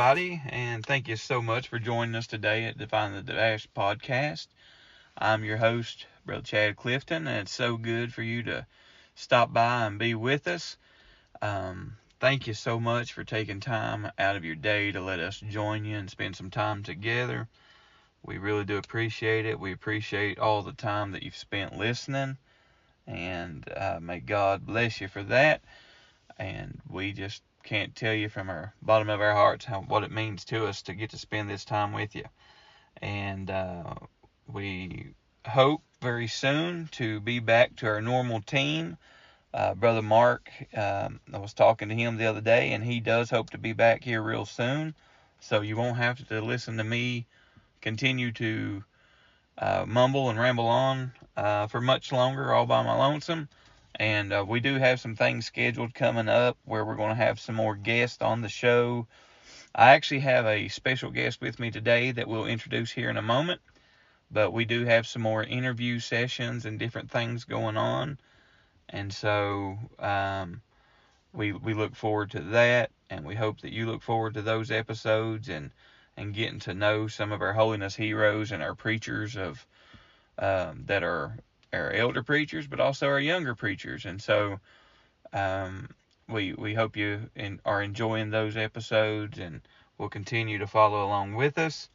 everybody, and thank you so much for joining us today at Define the Dash podcast. I'm your host, Brother Chad Clifton, and it's so good for you to stop by and be with us. Thank you so much for taking time out of your day to let us join you and spend some time together. We really do appreciate it. We appreciate all the time that you've spent listening, and may God bless you for that. And we just can't tell you from our bottom of our hearts what it means to us to get to spend this time with you. And we hope very soon to be back to our normal team. Brother Mark, I was talking to him the other day, and he does hope to be back here real soon. So you won't have to listen to me continue to mumble and ramble on for much longer all by my lonesome. And we do have some things scheduled coming up where we're going to have some more guests on the show. I actually have a special guest with me today that we'll introduce here in a moment. But we do have some more interview sessions and different things going on. And so we look forward to that. And we hope that you look forward to those episodes and getting to know some of our holiness heroes and our preachers of that are our elder preachers, but also our younger preachers. And so we hope you are enjoying those episodes and will continue to follow along with us.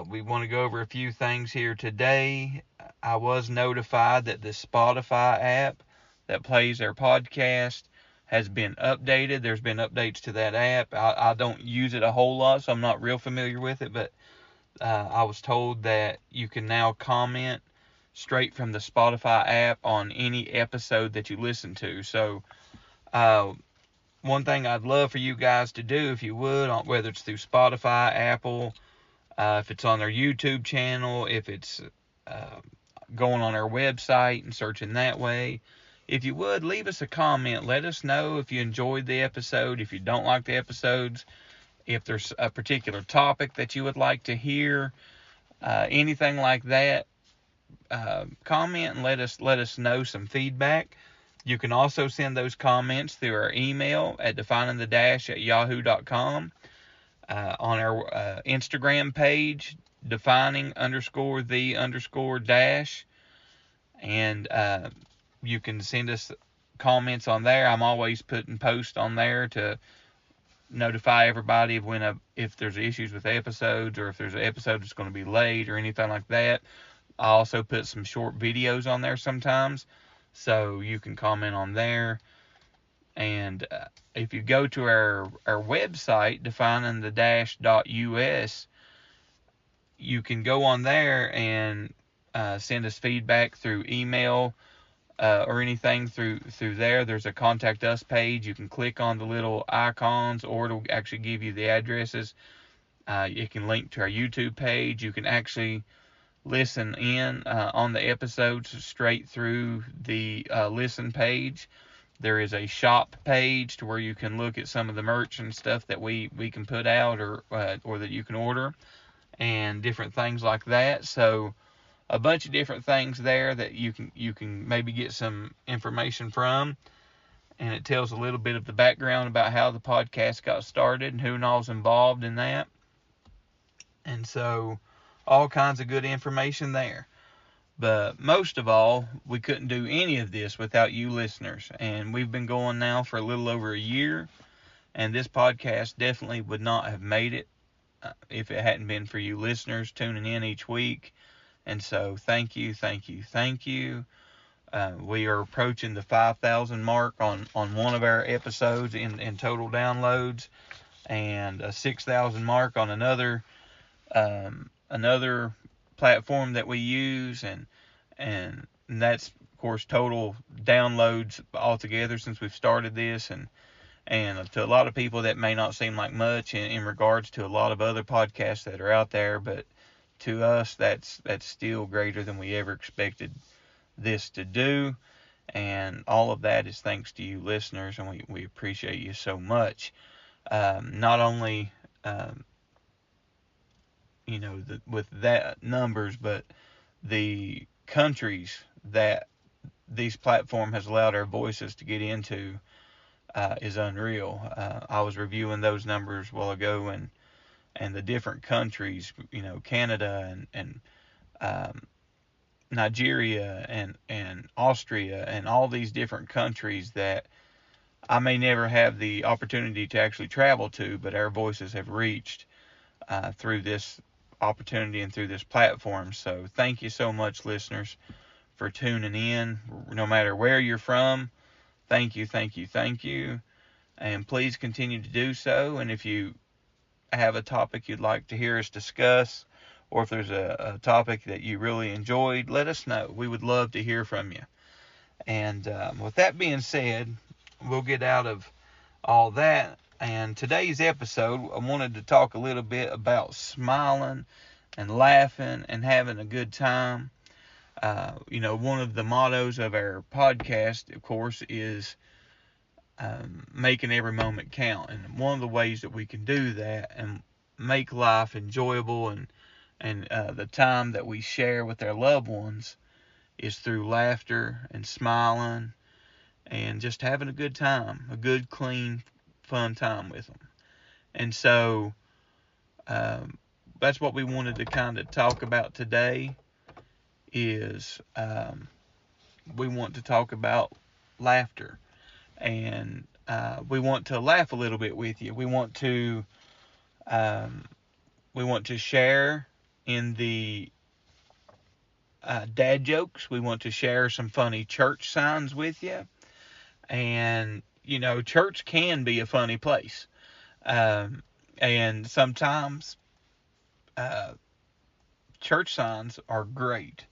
We want to go over a few things here today. I was notified that the Spotify app that plays our podcast has been updated. There's been updates to that app. I don't use it a whole lot, so I'm not real familiar with it, but I was told that you can now comment straight from the Spotify app on any episode that you listen to. So one thing I'd love for you guys to do, if you would, whether it's through Spotify, Apple, if it's on their YouTube channel, if it's going on our website and searching that way, if you would, leave us a comment. Let us know if you enjoyed the episode, if you don't like the episodes, if there's a particular topic that you would like to hear, anything like that. Comment and let us know some feedback. You can also send those comments through our email at definingthedash@yahoo.com, on our Instagram page, defining_the_dash, and you can send us comments on there. I'm always putting posts on there to notify everybody of if there's issues with episodes or if there's an episode that's going to be late or anything like that. I also put some short videos on there sometimes, so you can comment on there. And if you go to our website, definingthedash.us, you can go on there and send us feedback through email or anything through there. There's a contact us page. You can click on the little icons, or it'll actually give you the addresses. You can link to our YouTube page. You can actually listen in on the episodes straight through the listen page. There is a shop page to where you can look at some of the merch and stuff that we can put out or that you can order and different things like that. So a bunch of different things there that you can maybe get some information from, and it tells a little bit of the background about how the podcast got started and who all's involved in that. And so all kinds of good information there. But most of all, we couldn't do any of this without you listeners. And we've been going now for a little over a year, and this podcast definitely would not have made it if it hadn't been for you listeners tuning in each week. And so thank you. We are approaching the 5,000 mark on one of our episodes in total downloads, and a 6,000 mark on another platform that we use, and that's of course total downloads altogether since we've started this, and to a lot of people that may not seem like much in regards to a lot of other podcasts that are out there, but to us that's still greater than we ever expected this to do. And all of that is thanks to you listeners, and we appreciate you so much. Not only with that numbers, but the countries that these platform has allowed our voices to get into is unreal. I was reviewing those numbers a while ago, and the different countries, Canada and um, Nigeria and Austria and all these different countries that I may never have the opportunity to actually travel to, but our voices have reached through this opportunity and through this platform. So thank you so much, listeners, for tuning in. No matter where you're from, thank you, thank you, thank you. And please continue to do so. And if you have a topic you'd like to hear us discuss, or if there's a topic that you really enjoyed, let us know. We would love to hear from you. And with that being said, we'll get out of all that. And today's episode, I wanted to talk a little bit about smiling and laughing and having a good time. One of the mottos of our podcast, of course, is making every moment count. And one of the ways that we can do that and make life enjoyable and the time that we share with our loved ones is through laughter and smiling and just having a good time, a good, clean, fun time with them. And so that's what we wanted to kind of talk about today is we want to talk about laughter. And we want to laugh a little bit with you. We want to share in the dad jokes. We want to share some funny church signs with you. And, church can be a funny place. And sometimes church signs are great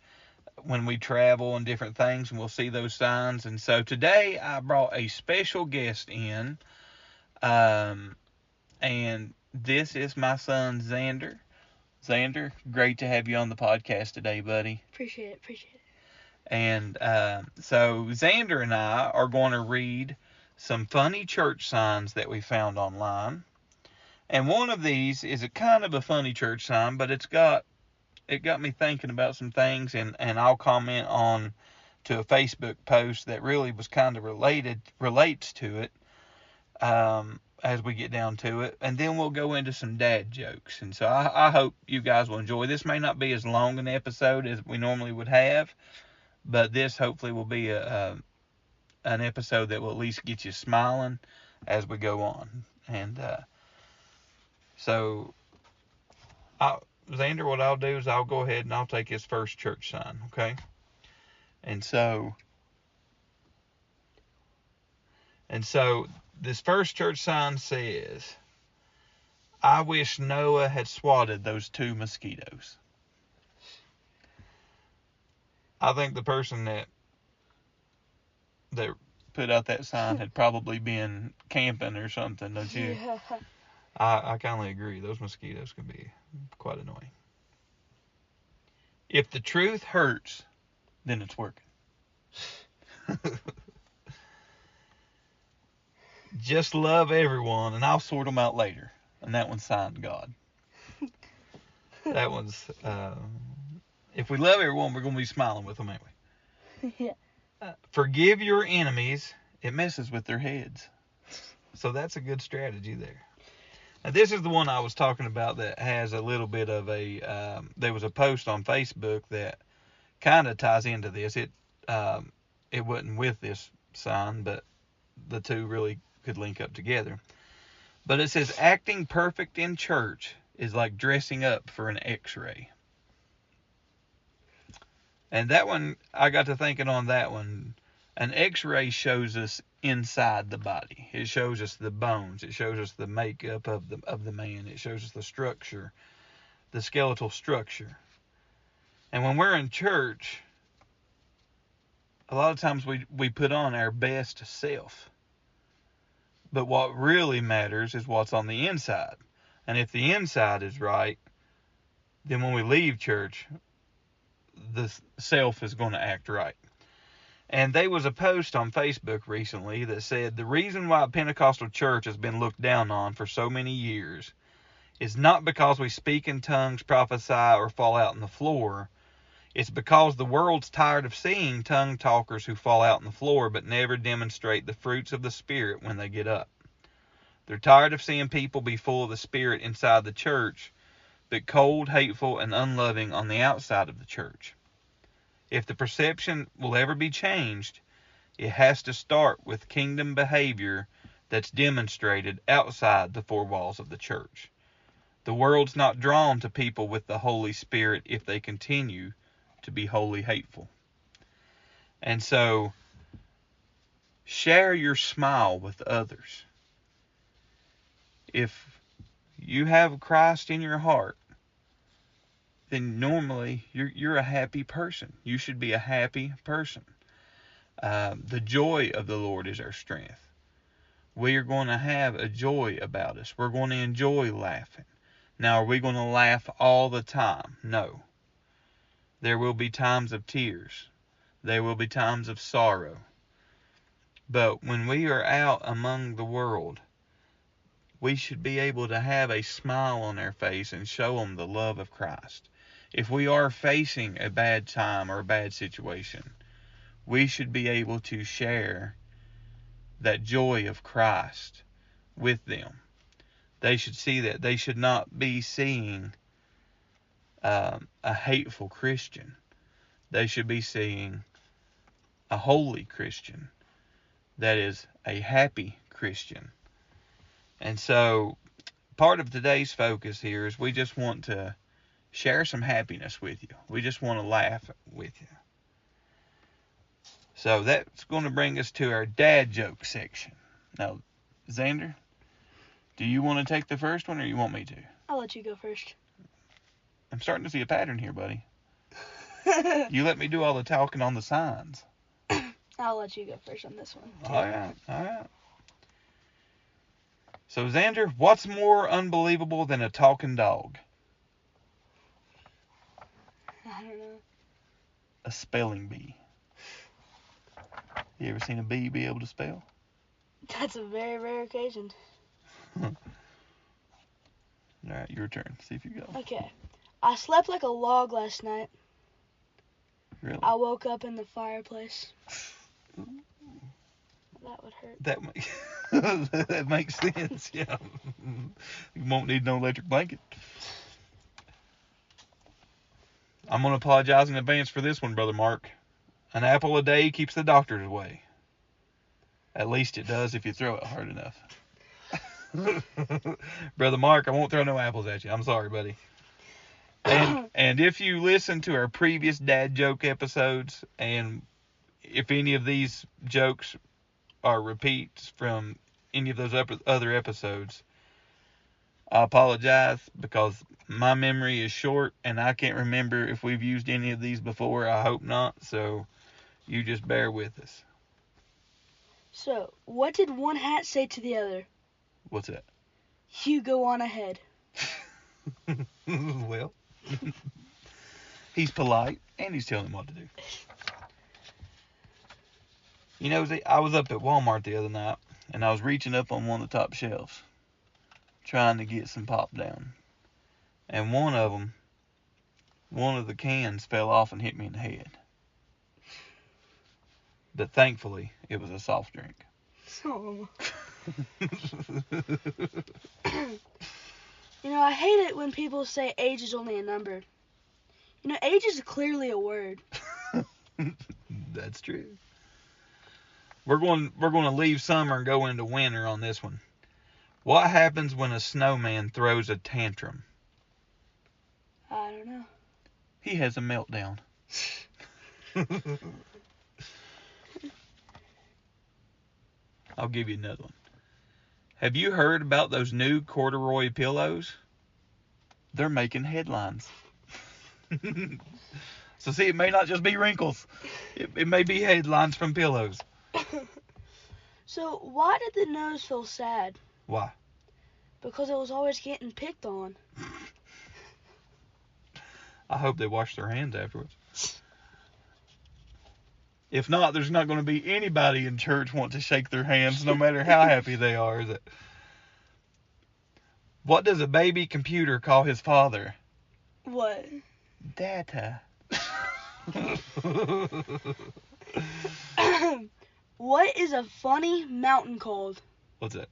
when we travel and different things, and we'll see those signs. And so today I brought a special guest in. And this is my son, Zander. Zander, great to have you on the podcast today, buddy. Appreciate it. And so Zander and I are going to read some funny church signs that we found online. And one of these is a kind of a funny church sign, but it got me thinking about some things, and I'll comment on to a Facebook post that really was kind of relates to it as we get down to it. And then we'll go into some dad jokes. And so I hope you guys will enjoy. This may not be as long an episode as we normally would have, but this hopefully will be an episode that will at least get you smiling as we go on. And so, Zander, what I'll do is I'll go ahead and I'll take his first church sign, okay? And so this first church sign says, "I wish Noah had swatted those 2 mosquitoes." I think the person that put out that sign had probably been camping or something, don't you? Yeah. I kind of agree. Those mosquitoes can be quite annoying. If the truth hurts, then it's working. Just love everyone, and I'll sort them out later. And that one's signed God. That one's, if we love everyone, we're going to be smiling with them, ain't we? Yeah. Forgive your enemies. It messes with their heads. So that's a good strategy there. Now, this is the one I was talking about that has a little bit of a, there was a post on Facebook that kind of ties into this. It wasn't with this sign, but the two really could link up together. But it says, acting perfect in church is like dressing up for an x-ray. And that one, I got to thinking on that one. An x-ray shows us inside the body. It shows us the bones. It shows us the makeup of the man. It shows us the structure, the skeletal structure. And when we're in church, a lot of times we put on our best self. But what really matters is what's on the inside. And if the inside is right, then when we leave church, the self is going to act right. And there was a post on Facebook recently that said the reason why Pentecostal church has been looked down on for so many years is not because we speak in tongues, prophesy, or fall out on the floor. It's because the world's tired of seeing tongue talkers who fall out on the floor but never demonstrate the fruits of the Spirit when they get up. They're tired of seeing people be full of the Spirit inside the church, but cold, hateful, and unloving on the outside of the church. If the perception will ever be changed, it has to start with kingdom behavior that's demonstrated outside the four walls of the church. The world's not drawn to people with the Holy Spirit if they continue to be wholly hateful. And so, share your smile with others. If you have Christ in your heart, then normally you're a happy person. You should be a happy person. The joy of the Lord is our strength. We are going to have a joy about us. We're going to enjoy laughing. Now, are we going to laugh all the time? No. There will be times of tears. There will be times of sorrow. But when we are out among the world, we should be able to have a smile on our face and show them the love of Christ. If we are facing a bad time or a bad situation, we should be able to share that joy of Christ with them. They should see that. They should not be seeing a hateful Christian. They should be seeing a holy Christian that is a happy Christian. And so part of today's focus here is we just want to share some happiness with you. We just want to laugh with you. So that's going to bring us to our dad joke section. Now, Zander, do you want to take the first one or you want me to? I'll let you go first. I'm starting to see a pattern here, buddy. You let me do all the talking on the signs. I'll let you go first on this one. All right. So, Zander, what's more unbelievable than a talking dog? I don't know. A spelling bee. You ever seen a bee be able to spell? That's a very rare occasion. All right, your turn. See if you go. Okay. I slept like a log last night. Really? I woke up in the fireplace. That would hurt. That makes sense, yeah. You won't need no electric blanket. I'm going to apologize in advance for this one, Brother Mark. An apple a day keeps the doctors away. At least it does if you throw it hard enough. Brother Mark, I won't throw no apples at you. I'm sorry, buddy. And if you listen to our previous dad joke episodes, and if any of these jokes are repeats from any of those other episodes, I apologize because my memory is short and I can't remember if we've used any of these before. I hope not. So you just bear with us. So, what did one hat say to the other? What's that? You go on ahead. Well, he's polite and he's telling him what to do. You know, I was up at Walmart the other night and I was reaching up on one of the top shelves trying to get some pop down. And one of the cans fell off and hit me in the head. But thankfully, it was a soft drink. Oh. You know, I hate it when people say age is only a number. You know, age is clearly a word. That's true. We're going to leave summer and go into winter on this one. What happens when a snowman throws a tantrum? I don't know. He has a meltdown. I'll give you another one. Have you heard about those new corduroy pillows? They're making headlines. So see, it may not just be wrinkles. It may be headlines from pillows. So, why did the nose feel sad? Why? Because it was always getting picked on. I hope they wash their hands afterwards. If not, there's not going to be anybody in church want to shake their hands, no matter how happy they are. Is it? What does a baby computer call his father? What? Data. What is a funny mountain called? What's that?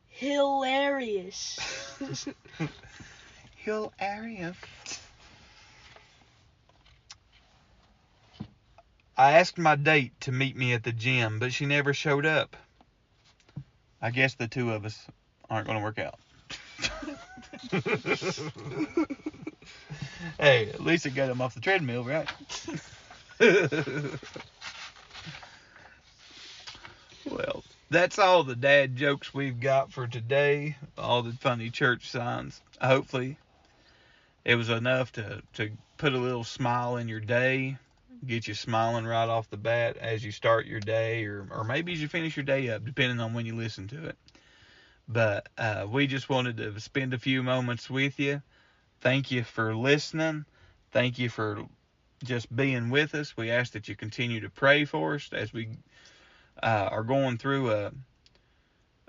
Hilarious. Hilarious. I asked my date to meet me at the gym, but she never showed up. I guess the two of us aren't going to work out. Hey, at least it got him off the treadmill, right? Well, that's all the dad jokes we've got for today. All the funny church signs. Hopefully, it was enough to put a little smile in your day, get you smiling right off the bat as you start your day, or maybe as you finish your day up, depending on when you listen to it. But we just wanted to spend a few moments with you. Thank you for listening. Thank you for just being with us. We ask that you continue to pray for us as we are going through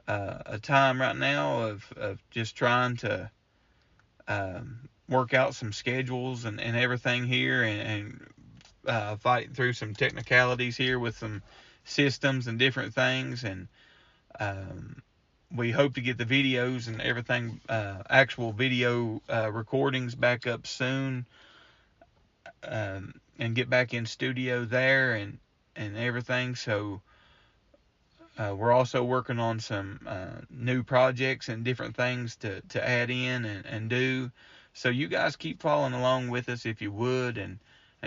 a time right now of just trying to work out some schedules and everything here, and fighting through some technicalities here with some systems and different things. And we hope to get the videos and everything, actual video recordings back up soon, and get back in studio there and everything. So we're also working on some new projects and different things to add in and do. So you guys keep following along with us if you would, and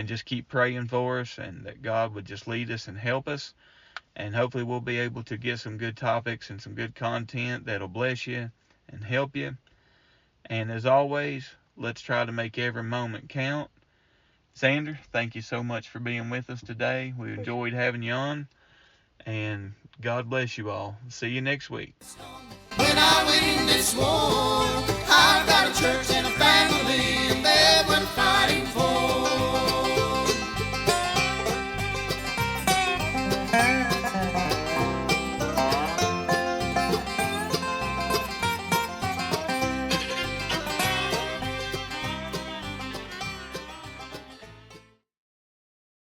just keep praying for us, and that God would just lead us and help us. And hopefully we'll be able to get some good topics and some good content that'll bless you and help you. And as always, let's try to make every moment count. Zander, thank you so much for being with us today. We enjoyed having you on. And God bless you all. See you next week. When I win this war,